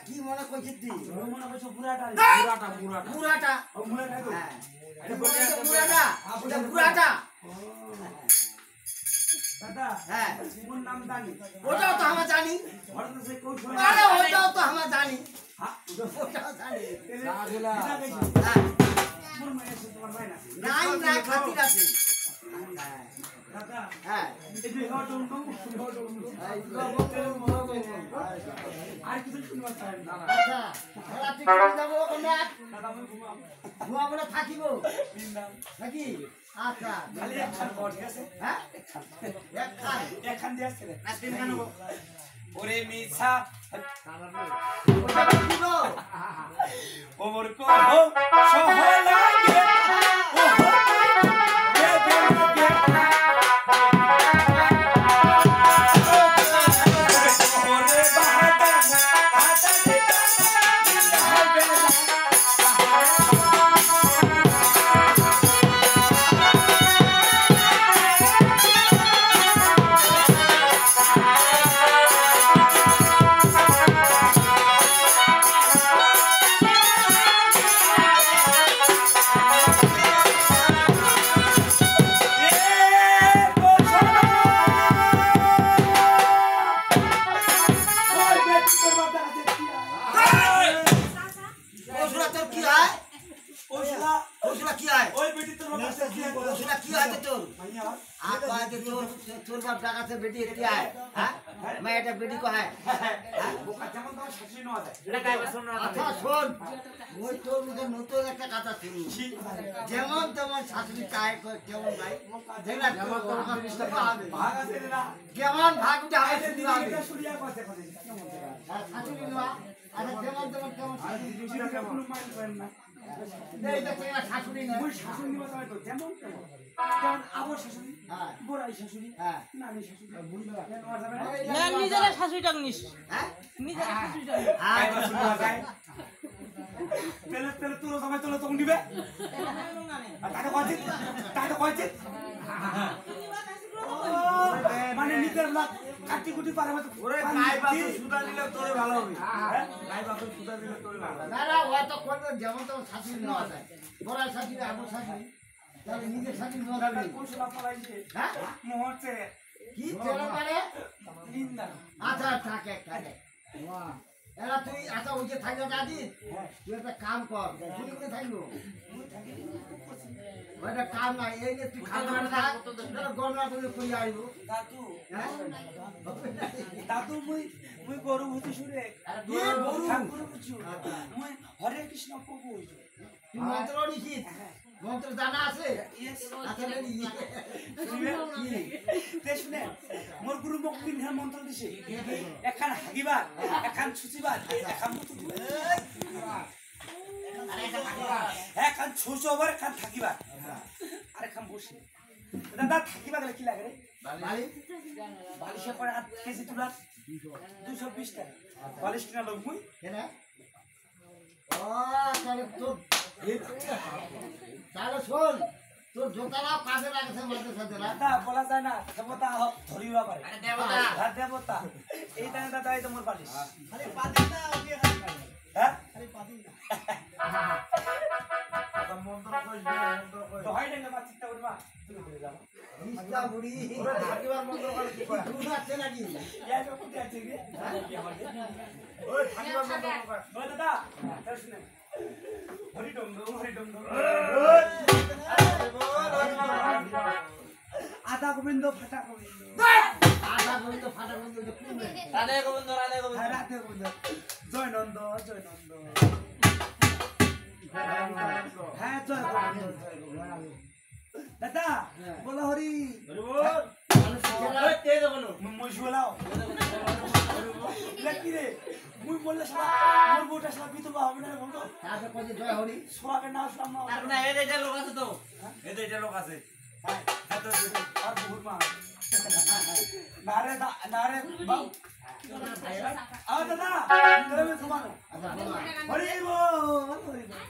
কি মনে কইছিস তুই মনে করছো বুড়াটা বুড়াটা ও মুড়া খাই তো হ্যাঁ বুড়াটা ওটা বুড়াটা দাদা হ্যাঁ কোন নাম জানি ওটাও তো আমরা জানি হঠাৎ সে কোন সময় আরে ওটাও তো আমরা জানি হ্যাঁ ওটাও জানি সাজলা হ্যাঁ মোর মায়ের সাথে তোমার মাই না নাই না খাতির আছে দাদা হ্যাঁ এই যে হটুন্ডু আর কিছু শুনবা চাই না আচ্ছা খেলা ঠিক করে যাবো ওখানে দাদা আমি ঘুমাম ঘুমাবো না থাকিব তিন নাম নাকি আচ্ছা খালি একখান বট গেছে হ্যাঁ একখান দিয়ে আসছে না তিন খান ওরে মিছা ওটা কি গো ওমর কো সহলাগে ও গে গে গে ওরে বাহাদা আতা দেখা ওসুরা তোর কি হয় ওসলা ওসুরা কি হয় ওই বেটি তোর বাবা ওসুরা কি হয় তোর মাইয়া आप कहा कि तोर बाप डाका से बेटी क्या है हाँ मैं এটা বেটি को है বোকা যেমন তোমার শাশুড়ি নেওয়া যায় এটা গাইবা শোনো না আচ্ছা শোন ওই তোর মুখে নতুন একটা কথা শুনি যেমন তেমন শাশুড়ি কায় কেমন ভাই দেখলা যেমন তোমার বিস্তার হবে ভাগ আছে না কেমন ভাগ উঠে হবে আরে শুনি দিদি হবে এটা শুনিয়া কথা কথা কেমন জায়গা শাশুড়ি নেওয়া আচ্ছা যেমন তেমন কেমন আর দিদি শুনিয়া কেমন মাইন্ড করেন না এইটা কেমন শাশুড়ি নেয় ওই শাশুড়ি নিবা তাই তো যেমন তেমন যেমন আবর শাশুড়ি হ্যাঁ বড়াই শাশুড়ি হ্যাঁ নানি শাশুড়ি বুঝলা নেওয়া যাবে না না নিজেরা শাশুড়িটা নিস হ্যাঁ নিজেরা শাশুড়িটা হ্যাঁ আইবা শুনিয়া যায় তেলে তেলে তুলো সময় তুলো তখন দিবে আর তাকে কইছে মানে নিজের লাগ কাটি কুটি পারে মত ওরে গাই বাছুর সুদা দিলে তোরে ভালো হবে গাই বাছুর সুদা দিলে তোরে ভালো হবে না না ও তো করবে যেমন তেমন শাশুড়ি নেওয়া যায় বড় শাশুড়ি আবর শাশুড়ি তাহলে নিজের শাশুড়ি নেওয়া যাবে না। কোশলা পড়াইছে হ্যাঁ মুহূর্তে কি তেরা পারে নিন্দা আচ্ছা থাকে থাকে এরা তুই আচ্ছা ওই যে থাকবে দাদি তুই একটা কাম কর তুই কোথায় থাকবো ওইটা কাম নাই এই যে তুই খাওয়া দাওয়া গরমা করে কই আইবো দাদু হ্যাঁ দাদু মুই গরু হতে শুরে কি গরু? ঠাকুর বুঝু মুই হরে কৃষ্ণ প্রভু হইছো তুই মন্ত্র নিছিস মন্ত্র জানা আছে ইয়েস আচ্ছা রে শুনে তে শুনে মোর গুরু মোক তিন মন্ত্র দিছে এখান হাগিবার এখান ছুচিবার এখান মুতু দিবার এখান ছুচবার এখান থাকিবার আর এখান বসে দাদা থাকিবা গেলে কি লাগে রে বালি বালিশে করে 8 কেজি তুলা 220 টাকা বালিশ কিনা লোক মুই কেন ও তাহলে তোর তাহলে শোন তোর জোতারা কাজে লাগছে মাঝে সাথে না দাদা বলা যায় না দেবতা ধরিবা পারে আরে দেবতা আর দেবতা এই টাইমে দাদা এই তোমার বালিশ খালি পাদিটা ওকে খালি হ্যাঁ খালি পাদিটা মন্ত্র কইস মন্ত্র কইস তো হাই ডেঙ্গা চিন্তা করবা তুমি বলে যাও নিস্তা বুড়ি ওরে থাকিবার মন্ত্র করে কি করে তুই আছে নাকি ইয়া যা কোথায় আছে রে ওরে থাকিবার মন্ত্র করে ও দাদা তাই শুনে হরি ডম আদা গোবিন্দ ফাটা গোবিন্দ আধা বন্ধ ফাটা বন্ধ কোন রাধে গোবিন্দ রাধে গোবিন্দ হ্যাঁ রাধে গোবিন্দ জয় নন্দ হ্যাঁ জয় গোবিন্দ দাদা বলো হরি হরি বল ওই তেজ বলো মুই বলাও কি রে মুই বললে সারা মোর বউটা সারা বিধবা হবে না বলতো তারপর কই জয় হরি সোহাগের নাম শুনলাম আর না এই দুইটা লোক আছে তো এই দুইটা লোক আছে হ্যাঁ তো আর বহুত মা নারে বাউ আও দাদা তুমি ঘুমানো আচ্ছা হরি বল হরি বল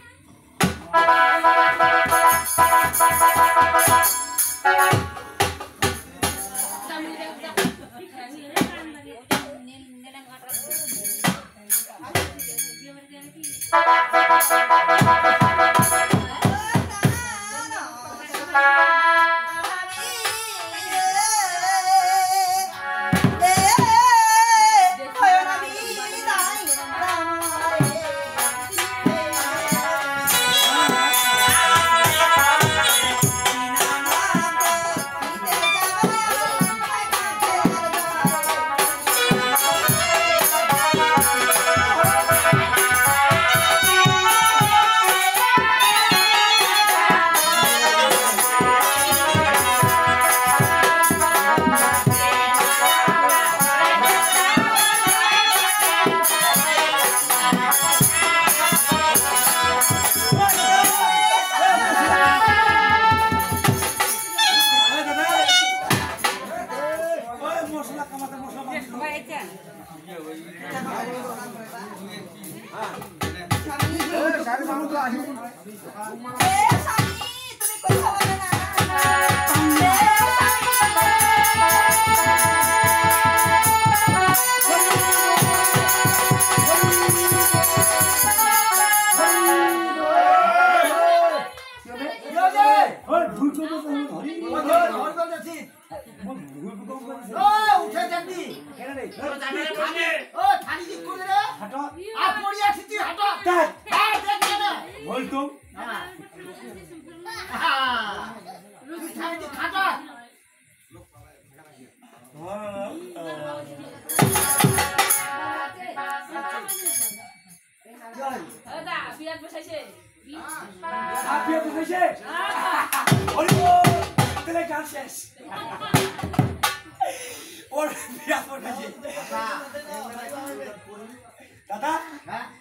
দাদা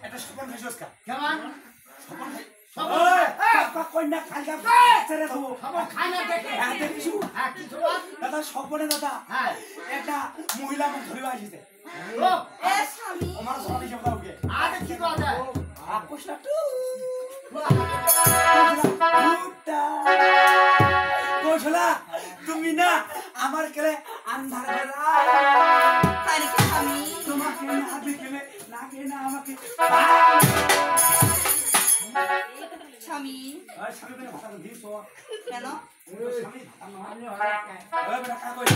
এটা স্বপন খাইছস কা কেমন কন্যা খাইয়া ছেড়ে দেবো খানা দেখে দেখিস কি তোমার দাদা স্বপনে দাদা হ্যাঁ একটা মহিলা আমাকে ধরে আসিছে ও আমার স্বামী সব দাওকে আরে কি কথা আপোষটা টু কোশলা তুমি না আমার কেলে আন্ধার বেলা তাই কি আমি তোমাকে না দেখলে লাগে না আমাকে স্বামী আর স্বামী বলে ভাতা দিছ কেন স্বামী ভাতা নয় ওই বেটা কা কই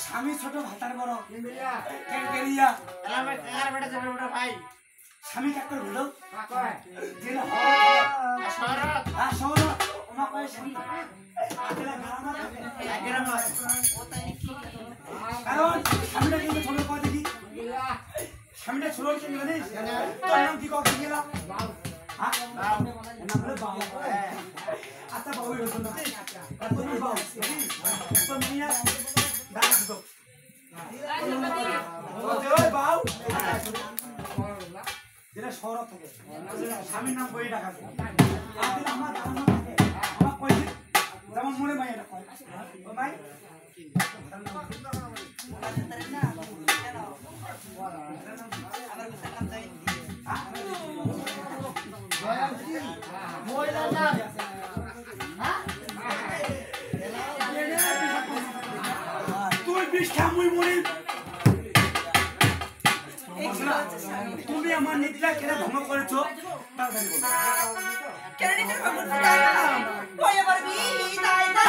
স্বামী ছোট ভাতার বড় কেঙ্কেরিয়া আমার কার বেটা যাবে ওটা ভাই স্বামী কাক করে বলো কয় যেটা শরৎ আর শোনো ওমা কয় স্বামী আগেলা গারামা থাকে গ্রাম ও তাই কি কারণ স্বামীটা কিন্তু ছোট কয় দেখি স্বামীটা ছোট কি জানিস তোর নাম কি কয় গেলা হ্যাঁ নাম বলে বাবা আচ্ছা বাবু হতো না তুমি বাবু তো মিয়া দাঁড়া দিতো ওই বাবু যেটা শহর থেকে স্বামীর নাম বই ডাকা আগে আমার ধারণা থাকে আমার কই যেমন মনে মাই এটা কয় ও মাই না কেন আমার কথা কাম যাই মহিলা না তুই বিষ্ঠা মুই মরি তুমি আমার নিদ্রা কেন ভঙ্গ করেছো তাড়াতাড়ি বলো কেন নিতে খবর তাই না ওই আবার বি তাই না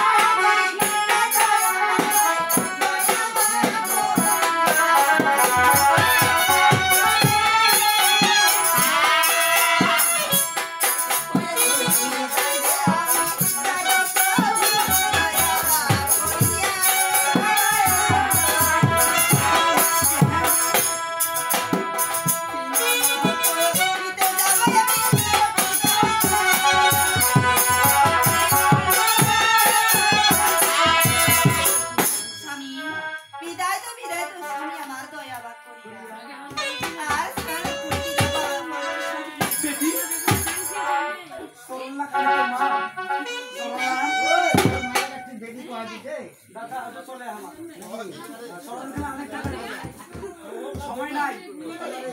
সময় নাই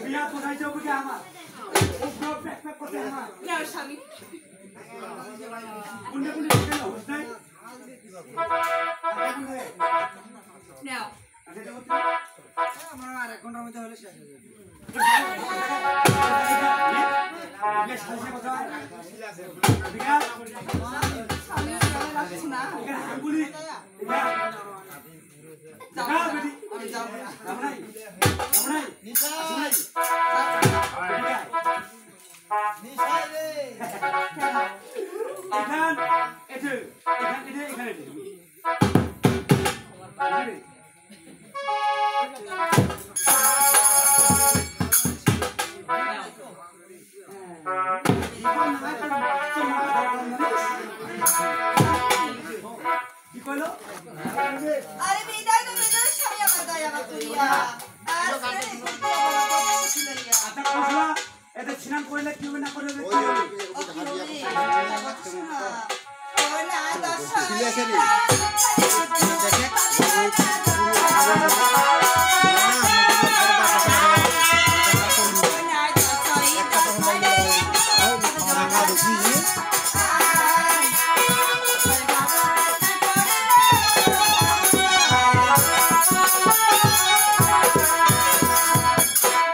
বিয়া কোথায় যাবো কি আমার প্যাক প্যাক করতে আমার স্বামী কোনটা কোনটা হোস নাই নাও আমার আর 1 ঘন্টার মধ্যে হলে শেষ হয়ে যাবে বিঘা স্বামী রাখছি না এখানে আঙ্গুলি বিঘা যাও বেটি আমি যাবো না রামনাই রামনাই নিশাই রে এখান এতে এখানে কি কইলো আরে বিদায় তো বিদায় স্বামী আমার দয়া করিয়া আর ছেড়ে দিতে বড় কথা শুনাইয়া আচ্ছা কইলা এতে স্নান কইলে কি হবে না করলে কি হবে ও কি হবে শোনা ও না দশাই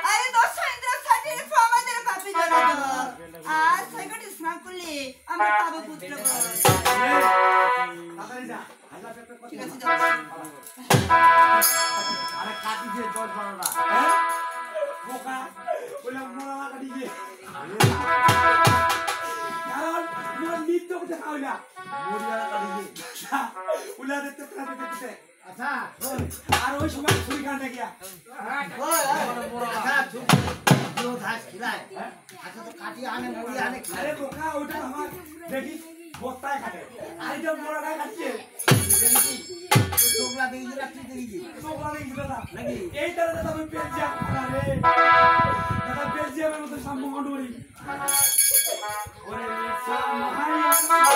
আরে দশাই ইন্দ্র সাথে আমাদের পাপি জড়া আর সাইকটি স্নান করলে আমরা পাবো পুত্র তাড়াতাড়ি যা আল্লাহ পেপে ঠিক কথা আছে যাচ্ছি আরে কাটি দিয়ে 10-12টা হ্যাঁ বোকা বলে মোরা কাটি গিয়ে কারণ মোর নিত্য কথা খাওয়া মুড়িয়ালা কাটি দিয়ে উলা দেখতে দেখতে আচ্ছা শোন আর ওই সময় ছুরি কাটে গিয়া ওই আচ্ছা চুপ দিও ঘাস খিলায় আচ্ছা তো কাটি আনে মুড়ি আনে আরে বোকা ওটা আমার দেখি বস্তায় কাটে আর এটা মোরাটা কাটছে চোখলা দেখি রাখতে দেখি তোমরা দেখি দাদা নাকি এই তারা দাদা আমি বেলজিয়াম রে দাদা বেলজিয়ামের মতো সামনে হন্ডুরি ওরে সামহাই